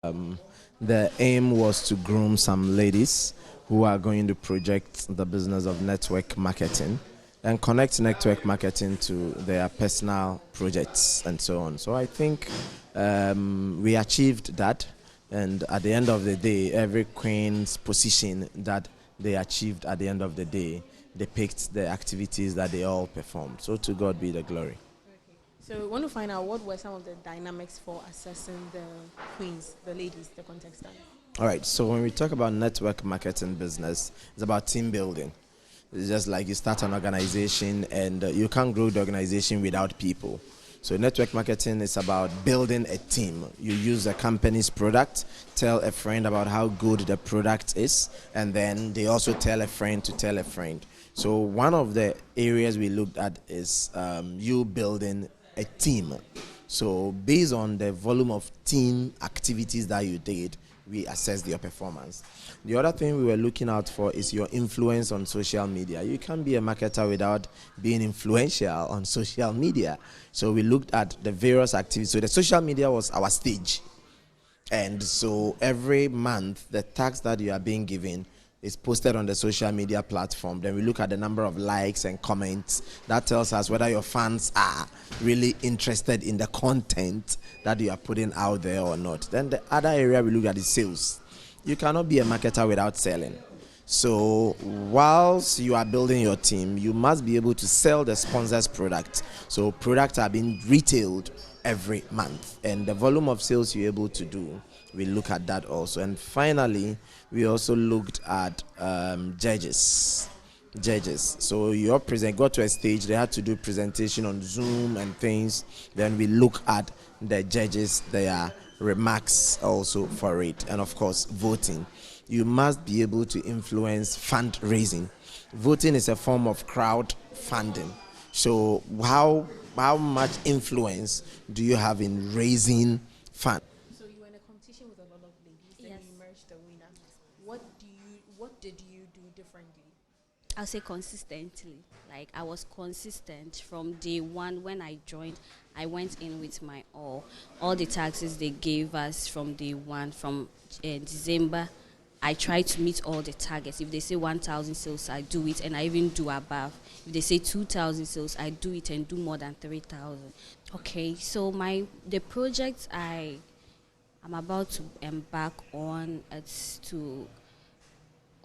The aim was to groom some ladies who are going to project the business of network marketing and connect network marketing to their personal projects and so on. So I think we achieved that, and at the end of the day, every queen's position that they achieved at the end of the day depicts the activities that they all performed. So to God be the glory. So we want to find out what were some of the dynamics for assessing the queens, the ladies, the contestants. All right, so when we talk about network marketing business, it's about team building. It's just like you start an organization and you can't grow the organization without people. So network marketing is about building a team. You use a company's product, tell a friend about how good the product is, and then they also tell a friend to tell a friend. So one of the areas we looked at is you building a team. So based on the volume of team activities that you did, we assessed your performance. The other thing we were looking out for is your influence on social media. You can't be a marketer without being influential on social media. So we looked at the various activities. So the social media was our stage. And so every month, the task that you are being given is posted on the social media platform. Then we look at the number of likes and comments. That tells us whether your fans are really interested in the content that you are putting out there or not. Then the other area we look at is sales. You cannot be a marketer without selling. So whilst you are building your team, you must be able to sell the sponsor's product. So products are being retailed every month, and the volume of sales you're able to do, we look at that also. And finally, we also looked at judges. So your present got to a stage, they had to do presentation on Zoom and things. Then we look at the judges, their remarks also for it, and of course voting. You must be able to influence fundraising. Voting is a form of crowd funding. So how much influence do you have in raising funds? So you were in a competition with a lot of ladies, then you emerged the winner. What did you do differently? I'll say consistently. Like, I was consistent from day one. When I joined, I went in with my all the taxes they gave us from day one. From December, I try to meet all the targets. If they say 1,000 sales, I do it, and I even do above. If they say 2,000 sales, I do it and do more than 3,000. Okay, so the project I'm about to embark on is to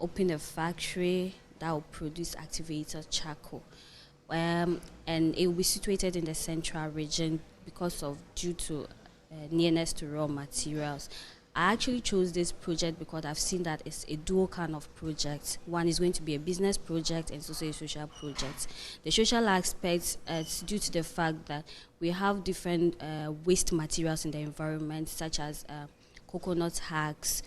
open a factory that will produce activated charcoal, and it will be situated in the central region due to nearness to raw materials. I actually chose this project because I've seen that it's a dual kind of project. One is going to be a business project and also a social project. The social aspect is due to the fact that we have different waste materials in the environment, such as coconut husks,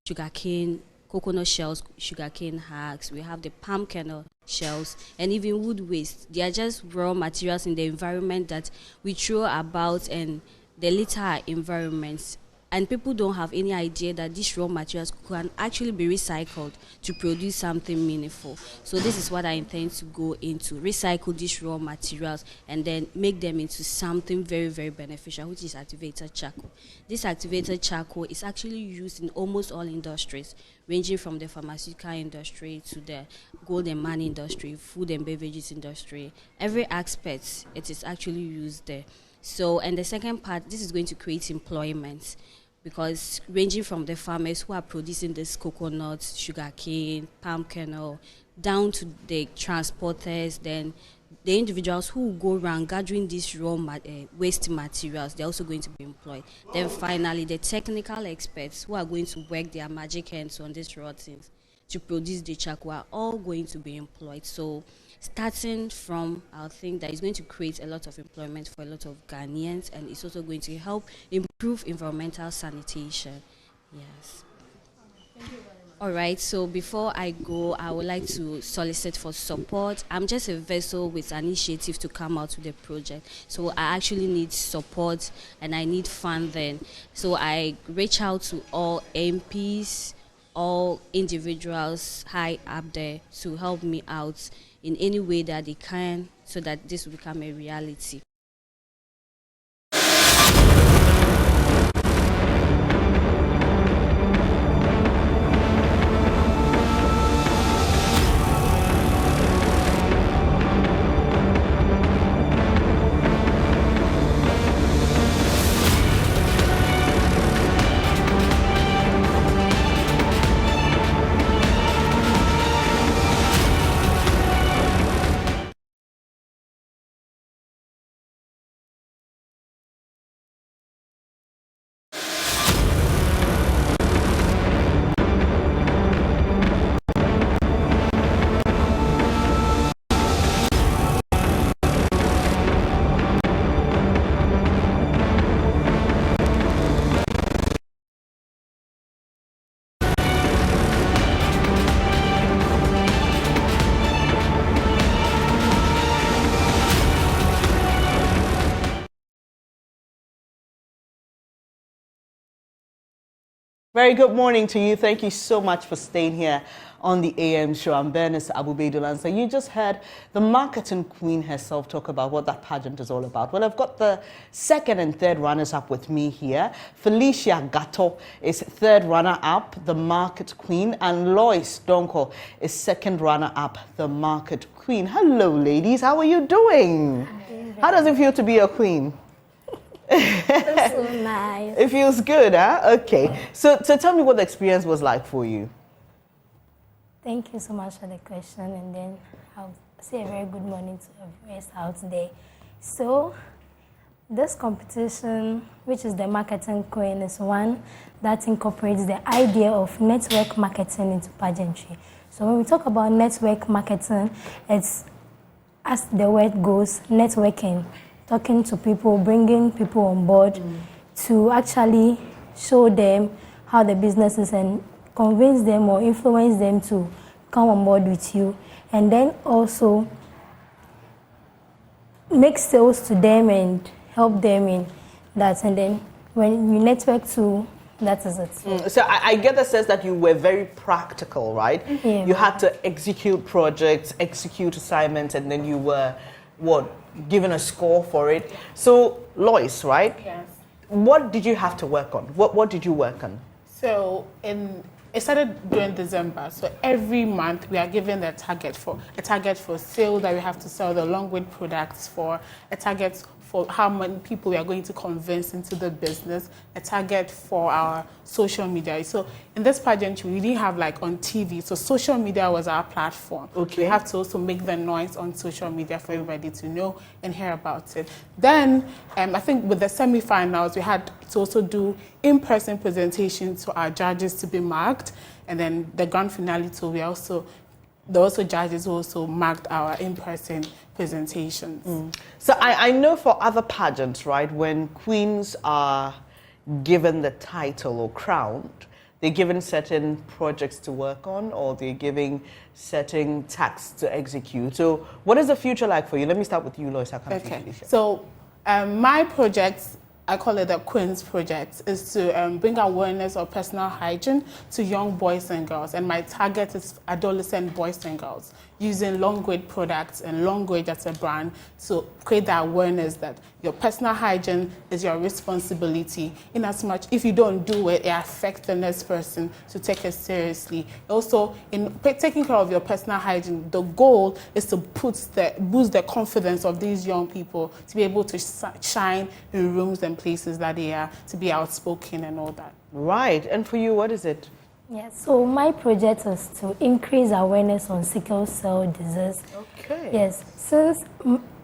sugarcane, coconut shells, sugarcane husks. We have the palm kernel shells, and even wood waste. They are just raw materials in the environment that we throw about and they litter our environments. And people don't have any idea that these raw materials can actually be recycled to produce something meaningful. So this is what I intend to go into: recycle these raw materials and then make them into something very, very beneficial, which is activated charcoal. This activated charcoal is actually used in almost all industries, ranging from the pharmaceutical industry to the gold and money industry, food and beverages industry. Every aspect, it is actually used there. So, and the second part, this is going to create employment, because ranging from the farmers who are producing this coconut, sugarcane, palm kernel, down to the transporters, then the individuals who go around gathering these raw waste materials, they're also going to be employed. Then finally, the technical experts who are going to work their magic hands on these raw things to produce the charcoal are all going to be employed. So starting from, I think that is going to create a lot of employment for a lot of Ghanaians, and it's also going to help improve environmental sanitation. Yes. Thank you very much. All right, so before I go, I would like to solicit for support. I'm just a vessel with an initiative to come out with the project. So I actually need support and I need funding. So I reach out to all MPs, all individuals high up there to help me out in any way that they can, so that this will become a reality. Very good morning to you. Thank you so much for staying here on the AM show. I'm Bernice Abubedulan. So you just heard the marketing queen herself talk about what that pageant is all about. Well, I've got the second and third runners up with me here. Felicia Gatto is third runner up, the market queen, and Lois Donko is second runner up, the market queen. Hello, ladies. How are you doing? How does it feel to be a queen? That's so nice. It feels good, huh? Okay. So tell me what the experience was like for you. Thank you so much for the question, and then I'll say a very good morning to everyone out there. So, this competition, which is the Marketing Queen, is one that incorporates the idea of network marketing into pageantry. So when we talk about network marketing, it's, as the word goes, networking. Talking to people, bringing people on board to actually show them how the business is and convince them or influence them to come on board with you. And then also make sales to them and help them in that. And then when you network to, that is it. So I get the sense that you were very practical, right? Yeah. You had to execute projects, execute assignments, and then you were, given a score for it. So, Lois, right? Yes. What did you have to work on? What did you work on? So it started during December. So every month we are given a target for sale that we have to sell the long weight products for, a target for how many people we are going to convince into the business, a target for our social media. So in this pageant, we didn't have like on TV. So social media was our platform. Okay. We have to also make the noise on social media for everybody to know and hear about it. Then I think with the semifinals, we had to also do in-person presentations to our judges to be marked. And then the grand finale, so the judges also marked our in-person presentations. So I know for other pageants, right, when queens are given the title or crowned, they're given certain projects to work on, or they're giving certain tasks to execute. So what is the future like for you? Let me start with you, Lois. Okay. So my project, I call it the Queen's Project, is to bring awareness of personal hygiene to young boys and girls. And my target is adolescent boys and girls, using long weight products and long weight as a brand to create that awareness that your personal hygiene is your responsibility. In as much, if you don't do it, it affects the next person to take it seriously. Also, in taking care of your personal hygiene, the goal is to boost the confidence of these young people to be able to shine in rooms and places that they are, to be outspoken and all that. Right. And for you, what is it? Yeah, so my project is to increase awareness on sickle cell disease. Okay. Yes, since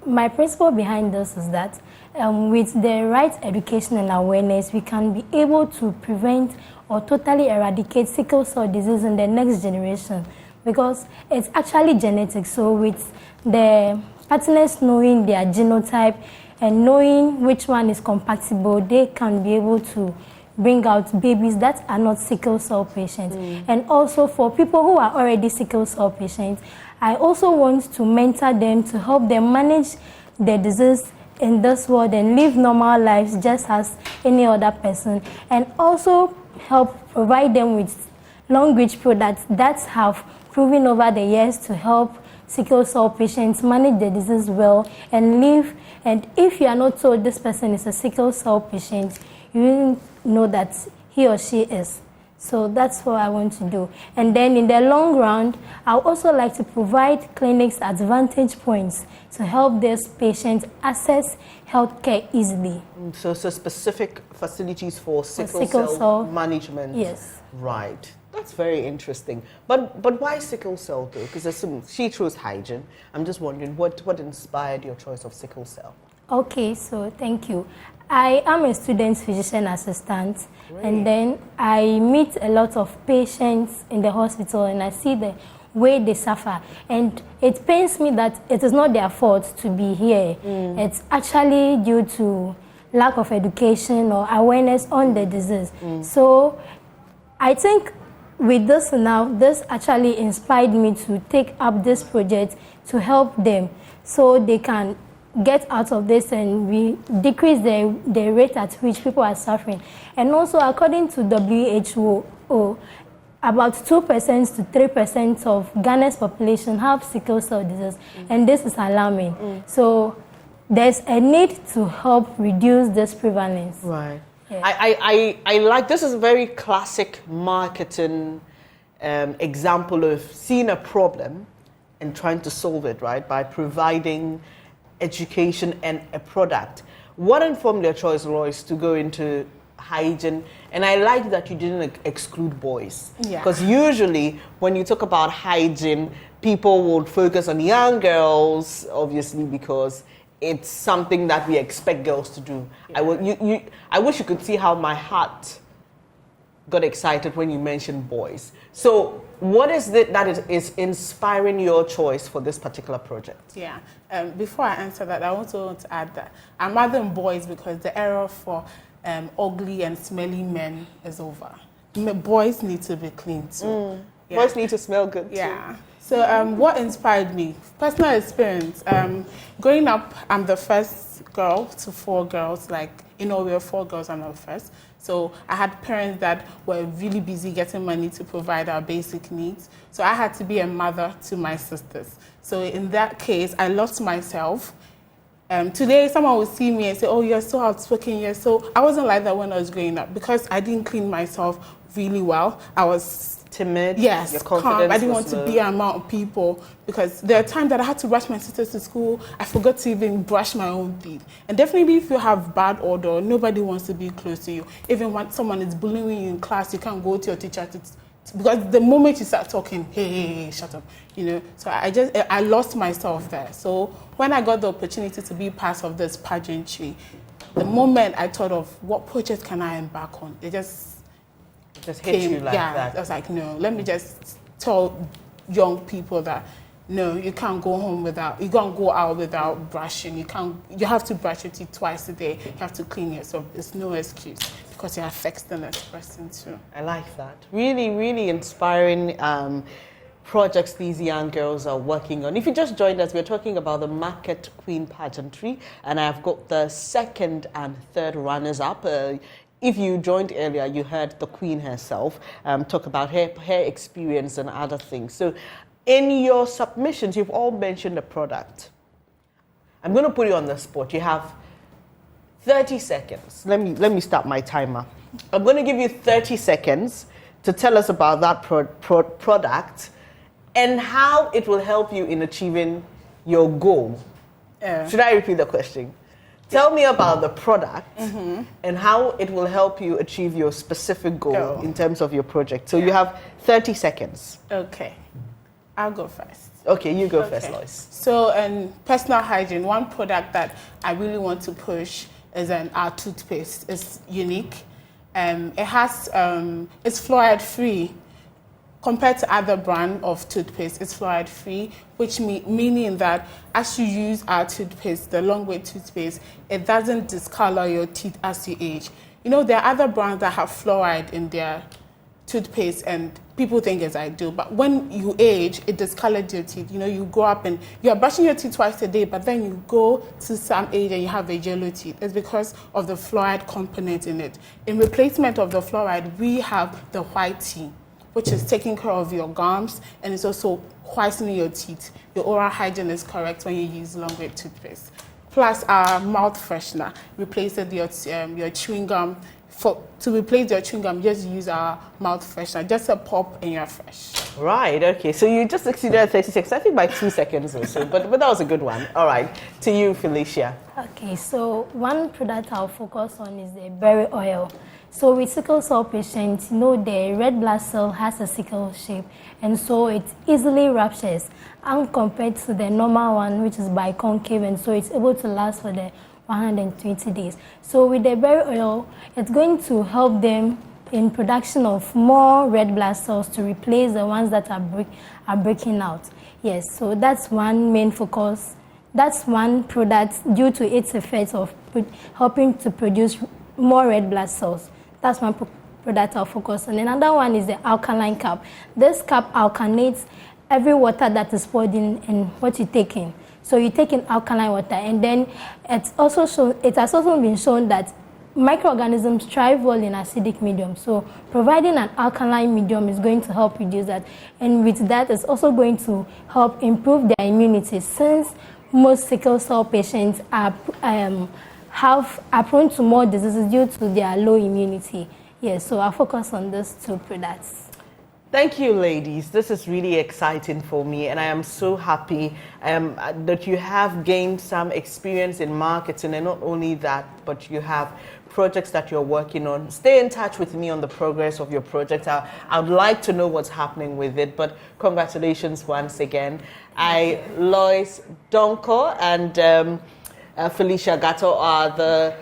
my principle behind this is that with the right education and awareness, we can be able to prevent or totally eradicate sickle cell disease in the next generation, because it's actually genetic. So with the partners knowing their genotype and knowing which one is compatible, they can be able to bring out babies that are not sickle cell patients. And also for people who are already sickle cell patients, I also want to mentor them to help them manage the disease in this world and live normal lives just as any other person, and also help provide them with long-reach products that have proven over the years to help sickle cell patients manage the disease well and live. And if you are not told this person is a sickle cell patient, you will know that he or she is. So that's what I want to do. And then in the long run, I also like to provide clinics at vantage points to help these patients access healthcare easily. So specific facilities for sickle cell management. Yes. Right. That's very interesting. But why sickle cell though? Because she chose hygiene. I'm just wondering what inspired your choice of sickle cell? Okay, so thank you. I am a student physician assistant. Great. And then I meet a lot of patients in the hospital and I see the way they suffer. And it pains me that it is not their fault to be here. It's actually due to lack of education or awareness on the disease. So I think with this now, this actually inspired me to take up this project to help them so they can get out of this and we decrease the rate at which people are suffering. And also, according to WHO, about 2% to 3% of Ghana's population have sickle cell disease, and this is alarming. So there's a need to help reduce this prevalence. Right. Yeah. I like, this is a very classic marketing example of seeing a problem and trying to solve it, right, by providing education and a product. What informed your choice, Royce, to go into hygiene? And I like that you didn't exclude boys. Because usually when you talk about hygiene, people would focus on young girls, obviously, because it's something that we expect girls to do. Yeah. I wish you could see how my heart got excited when you mentioned boys. So what is it that is inspiring your choice for this particular project? Yeah. Before I answer that, I also want to add that I'm adding boys because the era for ugly and smelly men is over. Boys need to be clean too. Yeah. Boys need to smell good too. Yeah. So what inspired me? Personal experience. Growing up, I'm the first girl to 4 girls. Like, we were 4 girls, I'm the first. So I had parents that were really busy getting money to provide our basic needs. So I had to be a mother to my sisters. So in that case, I lost myself. Today, someone would see me and say, oh, you're so outspoken. So I wasn't like that when I was growing up because I didn't clean myself really well. I was timid. Yes, your confidence I didn't want to be around people because there are times that I had to rush my sisters to school. I forgot to even brush my own teeth. And definitely if you have bad odor, nobody wants to be close to you. Even when someone is bullying you in class, you can't go to your teacher because the moment you start talking, hey, shut up, So I lost myself there. So when I got the opportunity to be part of this pageantry, the moment I thought of what project can I embark on, it just hit you like that. I was like, no, let me just tell young people that no, you can't go out without brushing. You have to brush your teeth twice a day. You have to clean yourself. There's no excuse because it affects the next person too. I like that. Really, really inspiring projects these young girls are working on. If you just joined us, we're talking about the Marketing Queen Pageantry, and I've got the 2nd and 3rd runners-up. If you joined earlier, you heard the Queen herself talk about her experience and other things. So in your submissions, you've all mentioned a product. I'm going to put you on the spot. You have 30 seconds. Let me start my timer. I'm going to give you 30 seconds to tell us about that product and how it will help you in achieving your goal. Should I repeat the question? Tell me about the product and how it will help you achieve your specific goal in terms of your project. So you have 30 seconds. Okay. I'll go first. Okay, you go first, Lois. So in personal hygiene, one product that I really want to push is our toothpaste. It's unique. It's fluoride free. Compared to other brand of toothpaste, it's fluoride free, which meaning that as you use our toothpaste, the long way toothpaste, it doesn't discolor your teeth as you age. There are other brands that have fluoride in their toothpaste and people think it's ideal, but when you age, it discolors your teeth. You grow up and you're brushing your teeth twice a day, but then you go to some age and you have a yellow teeth. It's because of the fluoride component in it. In replacement of the fluoride, we have the white tea, which is taking care of your gums and it's also whitening your teeth. Your oral hygiene is correct when you use long-way toothpaste. Plus our mouth freshener replaces your chewing gum. To replace your chewing gum, just use our mouth freshener. Just a pop and you're fresh. Right, okay. So you just exceeded 36, I think by 2 seconds or so, but that was a good one. All right, to you, Felicia. Okay, so one product I'll focus on is the berry oil. So with sickle cell patients, the red blood cell has a sickle shape, and so it easily ruptures, and compared to the normal one, which is biconcave, and so it's able to last for the 120 days. So with the berry oil, it's going to help them in production of more red blood cells to replace the ones that are breaking out. Yes, so that's one main focus. That's one product due to its effects of helping to produce more red blood cells. That's one product I'll focus on. Another one is the alkaline cap. This cap alkanates every water that is poured in and what you take in. So you take in alkaline water, and then it has also been shown that microorganisms thrive well in acidic medium. So providing an alkaline medium is going to help reduce that. And with that, it's also going to help improve their immunity, since most sickle cell patients are prone to more diseases due to their low immunity. Yes, so I'll focus on these two products. Thank you, ladies. This is really exciting for me, and I am so happy that you have gained some experience in marketing, and not only that, but you have projects that you're working on. Stay in touch with me on the progress of your project. I would like to know what's happening with it, but congratulations once again. Lois Donko and Felicia Gatto are the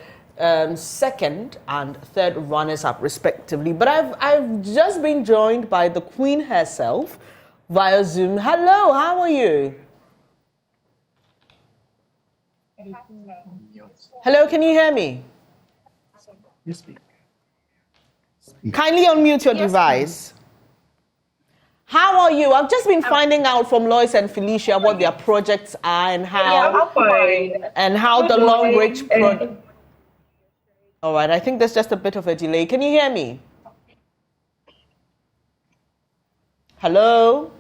second and third runners-up respectively, but I've just been joined by the Queen herself via Zoom. Hello, how are you? Hello, can you hear me? Yes, speak. Kindly unmute your device. How are you? I've just been finding out from Lois and Felicia what their projects are and how the long range project. All right, I think there's just a bit of a delay. Can you hear me? Hello?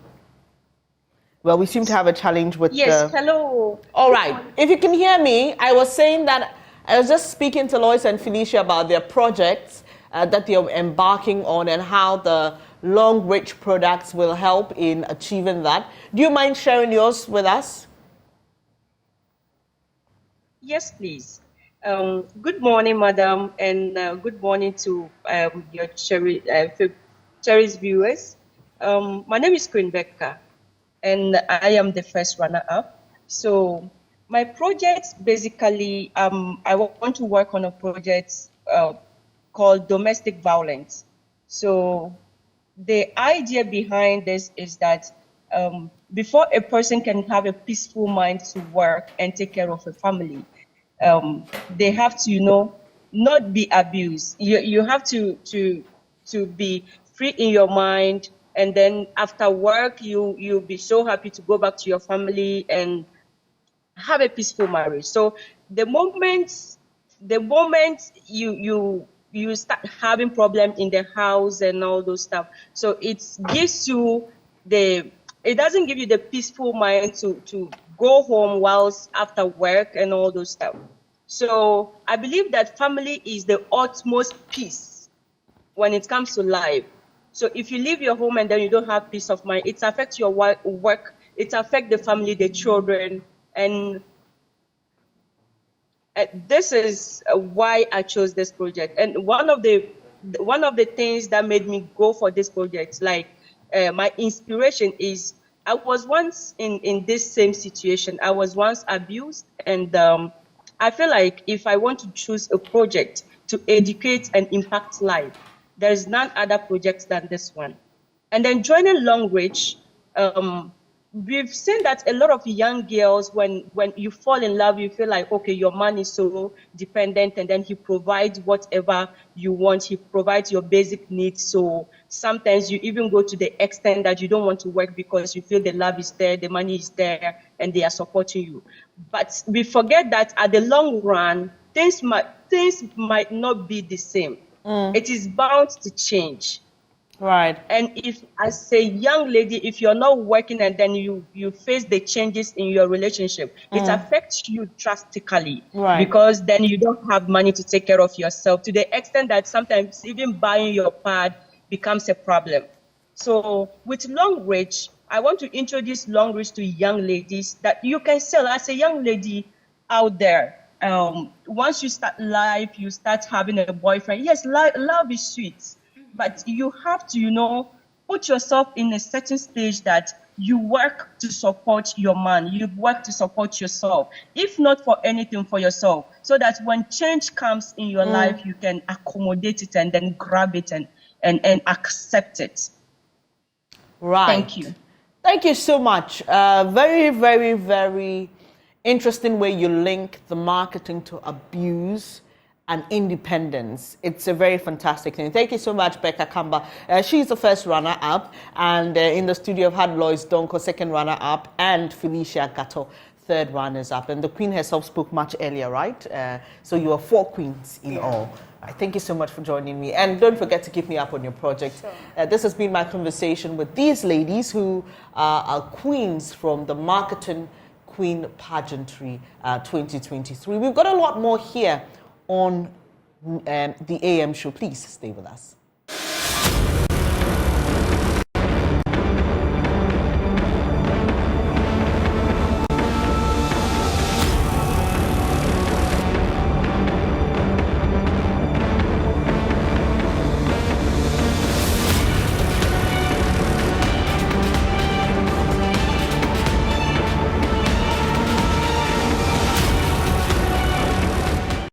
Well, we seem to have a challenge with hello. All right, if you can hear me, I was saying that I was just speaking to Lois and Felicia about their projects that they're embarking on and how the long rich products will help in achieving that. Do you mind sharing yours with us? Yes, please. Good morning, madam, and good morning to your cherished viewers. My name is Queen Becca, and I am the first runner-up. So my project, basically, I want to work on a project called domestic violence. So the idea behind this is that before a person can have a peaceful mind to work and take care of a family, they have to, not be abused. You have to be free in your mind, and then after work, you'll be so happy to go back to your family and have a peaceful marriage. So the moment you start having problems in the house and all those stuff, so it doesn't give you the peaceful mind to go home whilst after work and all those stuff. So I believe that family is the utmost peace when it comes to life. So if you leave your home and then you don't have peace of mind, it affects your work, it affects the family, the children, and this is why I chose this project. And one of the things that made me go for this project, my inspiration is, I was once in this same situation. I was once abused, and I feel like if I want to choose a project to educate and impact life, there is none other project than this one. And then joining Long Reach, we've seen that a lot of young girls, when you fall in love, you feel like, okay, your man is so dependent, and then he provides whatever you want. He provides your basic needs. So sometimes you even go to the extent that you don't want to work because you feel the love is there, the money is there, and they are supporting you. But we forget that at the long run, things might not be the same. It is bound to change. Right. And if, as a young lady, if you're not working and then you face the changes in your relationship, it affects you drastically. Right. Because then you don't have money to take care of yourself, to the extent that sometimes even buying your pad becomes a problem. So with Long Reach, I want to introduce Long Reach to young ladies that you can sell as a young lady out there. Once you start life, you start having a boyfriend. Yes, love is sweet. But you have to, put yourself in a certain stage that you work to support your man. You work to support yourself, if not for anything, for yourself, so that when change comes in your life, you can accommodate it and then grab it and accept it. Right. Thank you. Thank you so much. Very, very, very interesting way you link the marketing to abuse and independence. It's a very fantastic thing. Thank you so much, Becca Kamba. She's the first runner-up, and in the studio I've had Lois Donko, second runner-up, and Felicia Gatto, third runners-up. And the Queen herself spoke much earlier, right? So you are 4 queens in all. Thank you so much for joining me. And don't forget to keep me up on your project. Sure. This has been my conversation with these ladies who are queens from the Marketing Queen Pageantry 2023. We've got a lot more here on the AM show. Please stay with us.